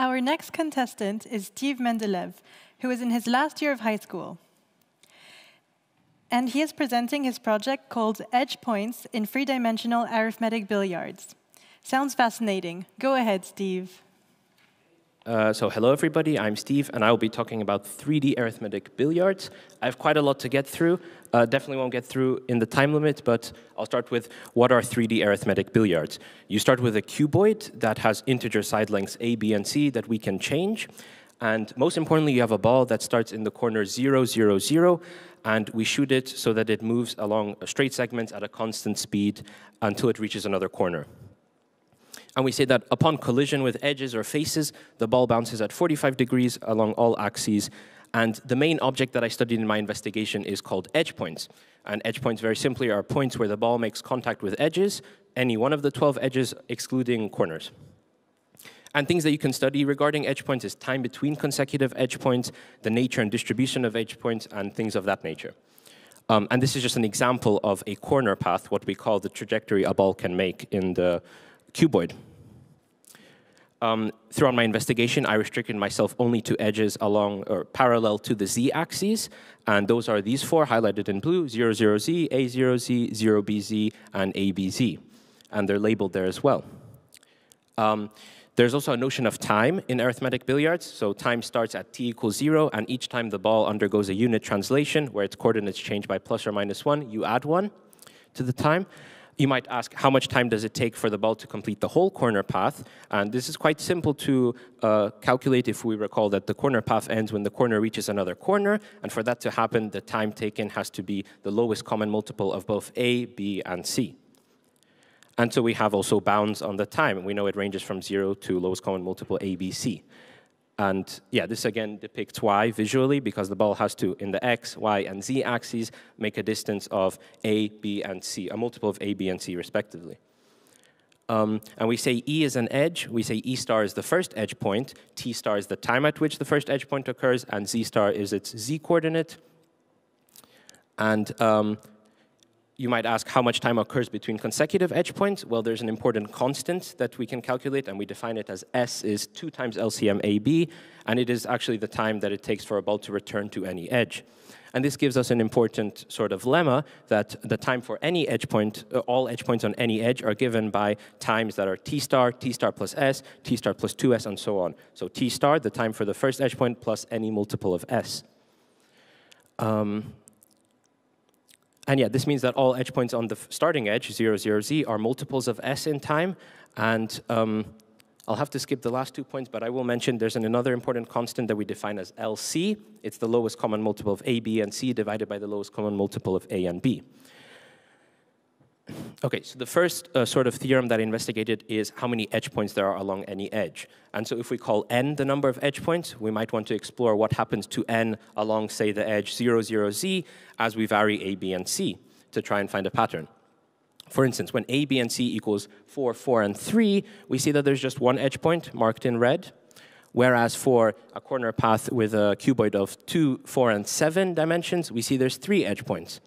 Our next contestant is Steve Mendeleev, who is in his last year of high school. And he is presenting his project called Edge Points in Three-Dimensional Arithmetic Billiards. Sounds fascinating. Go ahead, Steve. So hello, everybody. I'm Steve, and I'll be talking about 3D arithmetic billiards. I have quite a lot to get through. Definitely won't get through in the time limit, but I'll start with what are 3D arithmetic billiards. You start with a cuboid that has integer side lengths A, B, and C that we can change. And most importantly, you have a ball that starts in the corner 0, 0, 0, and we shoot it so that it moves along straight segments at a constant speed until it reaches another corner. And we say that upon collision with edges or faces, the ball bounces at 45 degrees along all axes. And the main object that I studied in my investigation is called edge points. And edge points, very simply, are points where the ball makes contact with edges, any one of the 12 edges, excluding corners. And things that you can study regarding edge points is time between consecutive edge points, the nature and distribution of edge points, and things of that nature. And this is just an example of a corner path, what we call the trajectory a ball can make in the cuboid. Throughout my investigation, I restricted myself only to edges along or parallel to the z-axis, and those are these four highlighted in blue: 0, 0, z, a, 0, z, 0, b, z, and a, b, z. And they're labeled there as well. There's also a notion of time in arithmetic billiards. So time starts at t equals 0, and each time the ball undergoes a unit translation, where its coordinates change by plus or minus 1, you add 1 to the time. You might ask, how much time does it take for the ball to complete the whole corner path? And this is quite simple to calculate if we recall that the corner path ends when the corner reaches another corner. And for that to happen, the time taken has to be the lowest common multiple of both A, B, and C. And so we have also bounds on the time. We know it ranges from 0 to lowest common multiple A, B, C. And yeah, this again depicts y visually, because the ball has to, in the x, y, and z axes, make a distance of a, b, and c, a multiple of a, b, and c, respectively. And we say E is an edge. We say E star is the first edge point, T star is the time at which the first edge point occurs, and Z star is its z coordinate. And you might ask how much time occurs between consecutive edge points. Well, there's an important constant that we can calculate, and we define it as S is 2 times LCM AB, and it is actually the time that it takes for a ball to return to any edge. And this gives us an important sort of lemma that the time for any edge point, all edge points on any edge are given by times that are T star plus S, T star plus 2S, and so on. So T star, the time for the first edge point, plus any multiple of S. And yeah, this means that all edge points on the starting edge, 0, 0, z, are multiples of S in time. And I'll have to skip the last 2 points, but I will mention there's another important constant that we define as LC. It's the lowest common multiple of A, B, and C divided by the lowest common multiple of A and B. Okay, so the first sort of theorem that I investigated is how many edge points there are along any edge. And so if we call n the number of edge points, we might want to explore what happens to n along, say, the edge 0, 0, z as we vary a, b, and c to try and find a pattern. For instance, when a, b, and c equals 4, 4, and 3, we see that there's just one edge point marked in red, whereas for a corner path with a cuboid of 2, 4, and 7 dimensions, we see there's 3 edge points.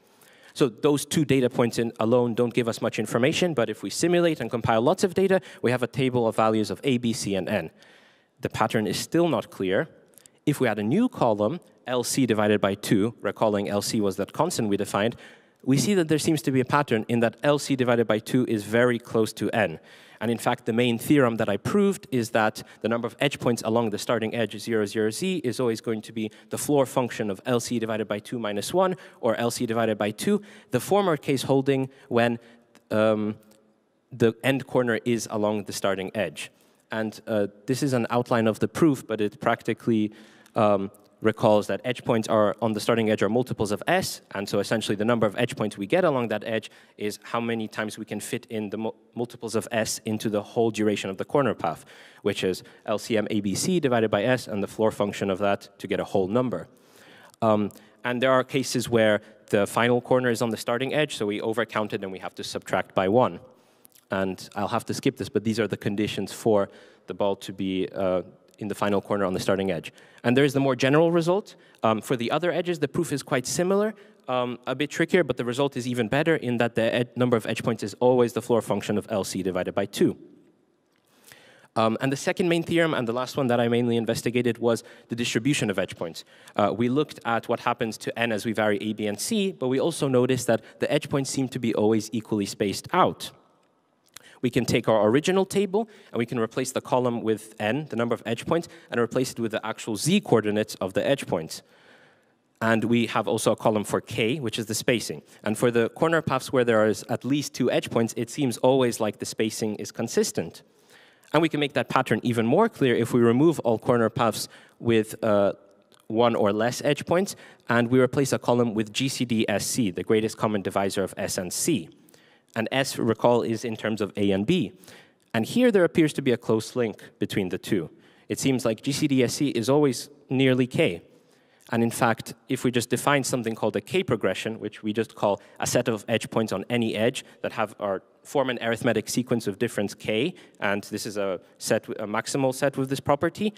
So those 2 data points alone don't give us much information, but if we simulate and compile lots of data, we have a table of values of A, B, C, and N. The pattern is still not clear. If we add a new column, LC divided by 2, recalling LC was that constant we defined, we see that there seems to be a pattern in that LC divided by 2 is very close to N. And in fact, the main theorem that I proved is that the number of edge points along the starting edge 0, 0, z is always going to be the floor function of LC divided by 2 minus 1, or LC divided by 2, the former case holding when the end corner is along the starting edge. And this is an outline of the proof, but it practically recalls that edge points are on the starting edge are multiples of S, and so essentially the number of edge points we get along that edge is how many times we can fit in the multiples of S into the whole duration of the corner path, which is LCM ABC divided by S and the floor function of that to get a whole number. And there are cases where the final corner is on the starting edge, so we overcounted and we have to subtract by 1. And I'll have to skip this, but these are the conditions for the ball to be in the final corner on the starting edge. And there's the more general result. For the other edges, the proof is quite similar, a bit trickier, but the result is even better in that the number of edge points is always the floor function of LC divided by 2. And the second main theorem, and the last one that I mainly investigated, was the distribution of edge points. We looked at what happens to n as we vary a, b, and c, but we also noticed that the edge points seem to be always equally spaced out. We can take our original table, and we can replace the column with n, the number of edge points, and replace it with the actual z-coordinates of the edge points. And we have also a column for k, which is the spacing. And for the corner paths where there is at least 2 edge points, it seems always like the spacing is consistent. And we can make that pattern even more clear if we remove all corner paths with 1 or less edge points, and we replace a column with GCD-SC, the greatest common divisor of S and C. And S, recall, is in terms of A and B. And here there appears to be a close link between the two. It seems like GCD-SC is always nearly K. And in fact, if we just define something called a K progression, which we just call a set of edge points on any edge that form an arithmetic sequence of difference K, and this is a maximal set with this property,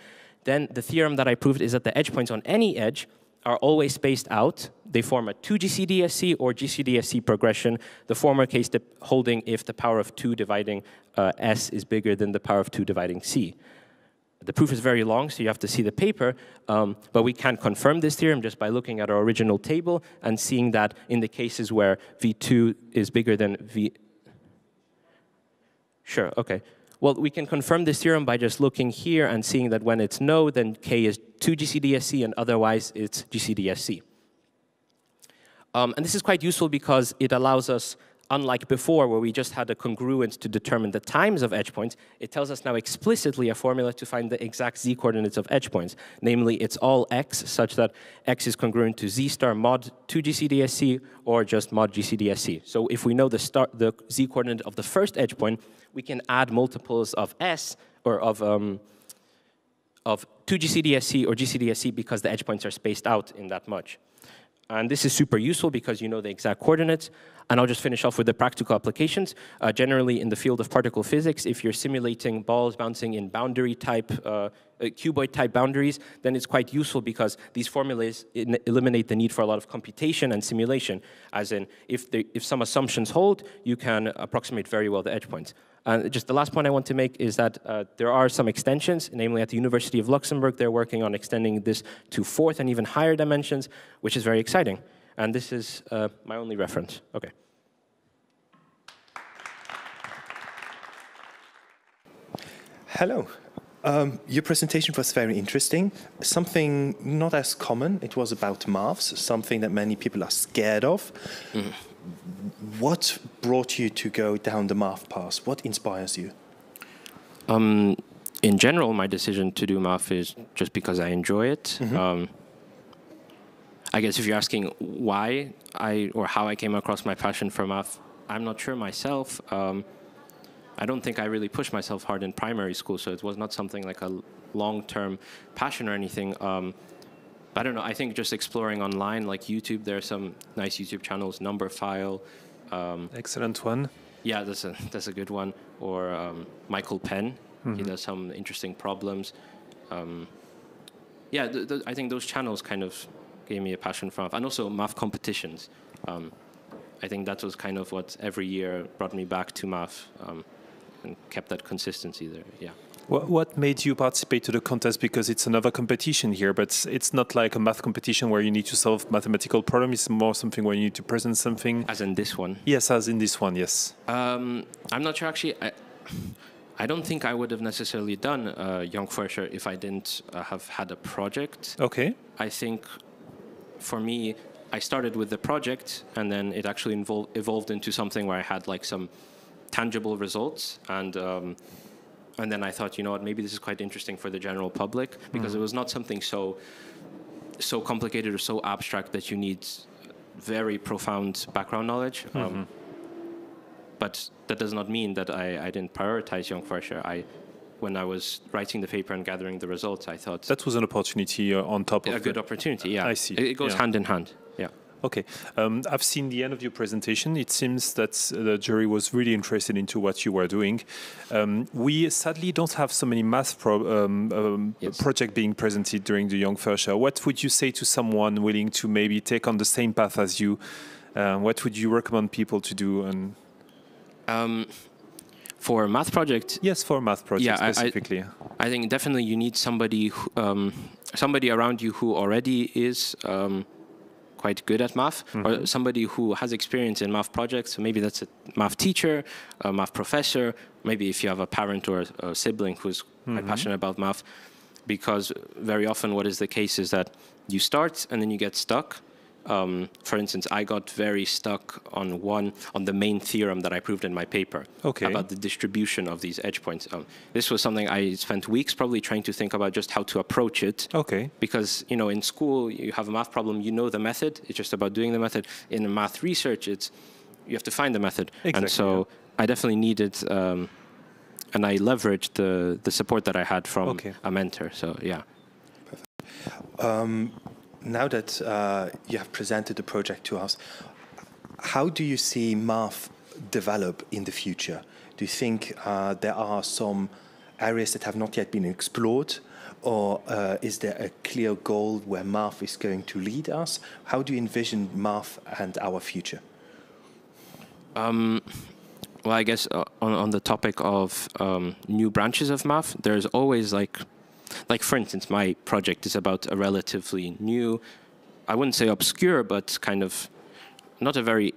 then the theorem that I proved is that the edge points on any edge are always spaced out. They form a 2 GCD-SC or GCD-SC progression, the former case holding if the power of 2 dividing S is bigger than the power of 2 dividing C. The proof is very long, so you have to see the paper, but we can confirm this theorem just by looking at our original table and seeing that in the cases where V2 is bigger than V... Sure, okay. Well, we can confirm this theorem by just looking here and seeing that when it's no, then K is 2 GCD-SC, and otherwise it's GCD-SC. And this is quite useful because it allows us, unlike before where we just had a congruence to determine the times of edge points, it tells us now explicitly a formula to find the exact z-coordinates of edge points. Namely, it's all x such that x is congruent to z star mod 2 GCD-SC or just mod GCD-SC. So if we know the z-coordinate of the first edge point, we can add multiples of s or of 2 GCD-SC or GCD-SC because the edge points are spaced out in that much. And this is super useful because you know the exact coordinates. And I'll just finish off with the practical applications. Generally, in the field of particle physics, if you're simulating balls bouncing in boundary-type, cuboid-type boundaries, then it's quite useful because these formulas eliminate the need for a lot of computation and simulation. As in, if some assumptions hold, you can approximate very well the edge points. And just the last point I want to make is that there are some extensions, namely at the University of Luxembourg, they're working on extending this to 4th and even higher dimensions, which is very exciting. And this is my only reference. Okay. Hello. Your presentation was very interesting. Something not as common. It was about maths, something that many people are scared of. Mm. What brought you to go down the math path? What inspires you? In general, my decision to do math is just because I enjoy it. Mm-hmm. I guess if you're asking why or how I came across my passion for math, I'm not sure myself. I don't think I really pushed myself hard in primary school, so it was not something like a long-term passion or anything. I don't know, I think just exploring online, like YouTube, there are some nice YouTube channels, Numberphile. Excellent one. Yeah, that's a good one. Or Michael Penn, he does some interesting problems. Yeah, I think those channels kind of gave me a passion for math. And also math competitions. I think that was kind of what every year brought me back to math and kept that consistency there, yeah. What made you participate to the contest? Because it's another competition here, but it's not like a math competition where you need to solve mathematical problems. It's more something where you need to present something. As in this one? Yes, as in this one, yes. I'm not sure, actually. I don't think I would have necessarily done Jonk Fuerscher if I didn't have had a project. Okay. I think, for me, I started with the project, and then it actually evolved into something where I had like some tangible results, and then I thought, you know what, maybe this is quite interesting for the general public, because it was not something so complicated or so abstract that you need very profound background knowledge. But that does not mean that I didn't prioritize Jonk Fuerscher. When I was writing the paper and gathering the results, I thought... That was an opportunity on top of... A good opportunity, yeah. I see. It goes hand in hand, yeah. Okay. I've seen the end of your presentation. It seems that the jury was really interested into what you were doing. We sadly don't have so many math projects being presented during the Jonk Fuerscher. What would you say to someone willing to maybe take on the same path as you? What would you recommend people to do? For a math project? Yes, for a math project specifically. I think definitely you need somebody somebody around you who already is quite good at math, or somebody who has experience in math projects. So maybe that's a math teacher, a math professor, maybe if you have a parent or a sibling who's quite passionate about math. Because very often what is the case is that you start and then you get stuck. For instance, I got very stuck on the main theorem that I proved in my paper about the distribution of these edge points. This was something I spent weeks probably trying to think about just how to approach it. Because in school you have a math problem, you know the method. It's just about doing the method. In math research, you have to find the method. And so I definitely needed, and I leveraged the support that I had from a mentor. So yeah. Perfect. Now that you have presented the project to us, how do you see math develop in the future? Do you think there are some areas that have not yet been explored, or is there a clear goal where math is going to lead us? How do you envision math and our future? Well, I guess on the topic of new branches of math, there's always like, for instance, my project is about a relatively new, I wouldn't say obscure, but kind of not a very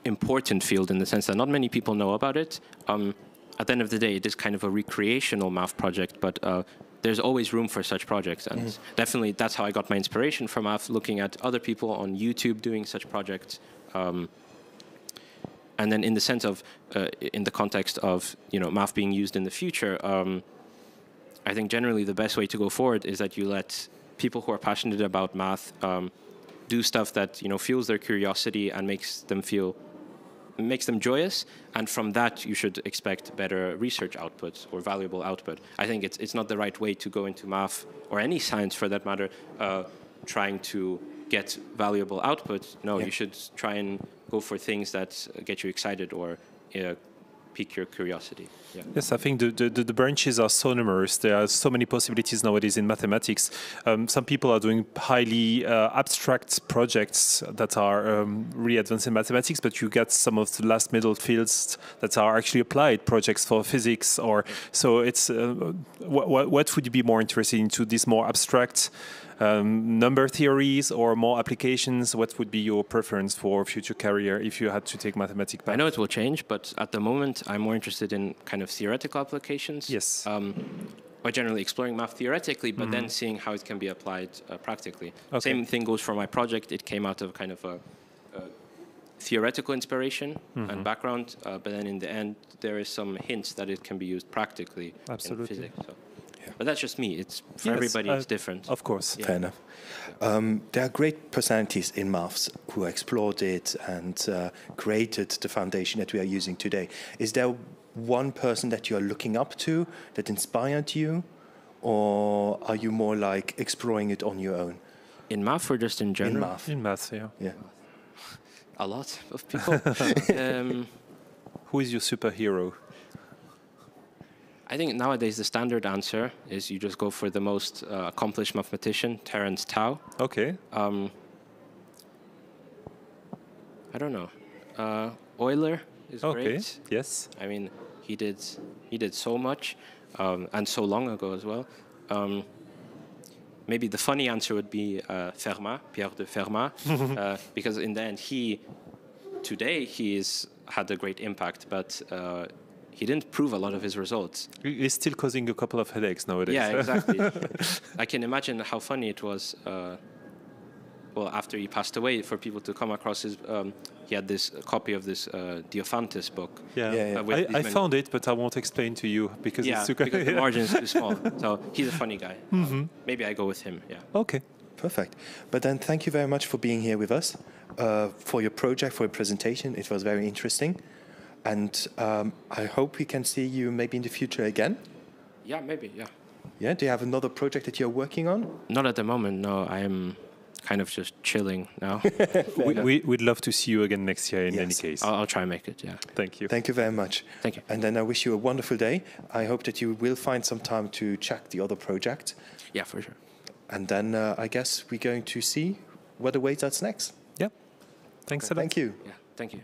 important field in the sense that not many people know about it. At the end of the day, it is kind of a recreational math project, but there's always room for such projects. And definitely that's how I got my inspiration for math, looking at other people on YouTube doing such projects. And then in the sense of, in the context of, math being used in the future, I think generally the best way to go forward is that you let people who are passionate about math do stuff that fuels their curiosity and makes them joyous, and from that you should expect better research output or valuable output. I think it's not the right way to go into math or any science for that matter, trying to get valuable output. No, you should try and go for things that get you excited or pique your curiosity. Yeah. Yes, I think the branches are so numerous. There are so many possibilities nowadays in mathematics. Some people are doing highly abstract projects that are really advanced in mathematics, but you get some of the last middle fields that are actually applied projects for physics. Or so it's what would you be more interested into? These more abstract number theories or more applications? What would be your preference for future career if you had to take mathematics path? I know it will change, but at the moment I'm more interested in kind of theoretical applications. Yes. Or generally exploring math theoretically, but then seeing how it can be applied practically. Same thing goes for my project. It came out of kind of a theoretical inspiration and background, but then in the end there is some hints that it can be used practically in physics. So. But that's just me. It's for everybody. It's different. Of course. Fair enough. There are great personalities in maths who explored it and created the foundation that we are using today. Is there one person that you are looking up to that inspired you, or are you more like exploring it on your own? In math or just in general? In math. In math, yeah. A lot of people. Who is your superhero? I think nowadays the standard answer is you just go for the most accomplished mathematician, Terence Tao. Okay. I don't know. Euler is great. Yes. I mean, he did so much, and so long ago as well. Maybe the funny answer would be Fermat, Pierre de Fermat, because in the end today he's had a great impact, but he didn't prove a lot of his results. He's still causing a couple of headaches nowadays. Yeah, exactly. I can imagine how funny it was, after he passed away, for people to come across his... he had this copy of this Diophantus book. Yeah. I found it, but I won't explain to you because it's too... because the margin is too small. So he's a funny guy. Maybe I go with him, Okay. Perfect. But then thank you very much for being here with us, for your project, for your presentation. It was very interesting. And I hope we can see you maybe in the future again. Yeah, maybe, yeah. Yeah, do you have another project that you're working on? Not at the moment, no. I am kind of just chilling now. We'd love to see you again next year in any case. I'll try and make it, yeah. Thank you. Thank you very much. Thank you. And then I wish you a wonderful day. I hope that you will find some time to check the other project. Yeah, for sure. And then I guess we're going to see what awaits us next. Yeah. Thanks a lot. Thank you. Yeah, thank you.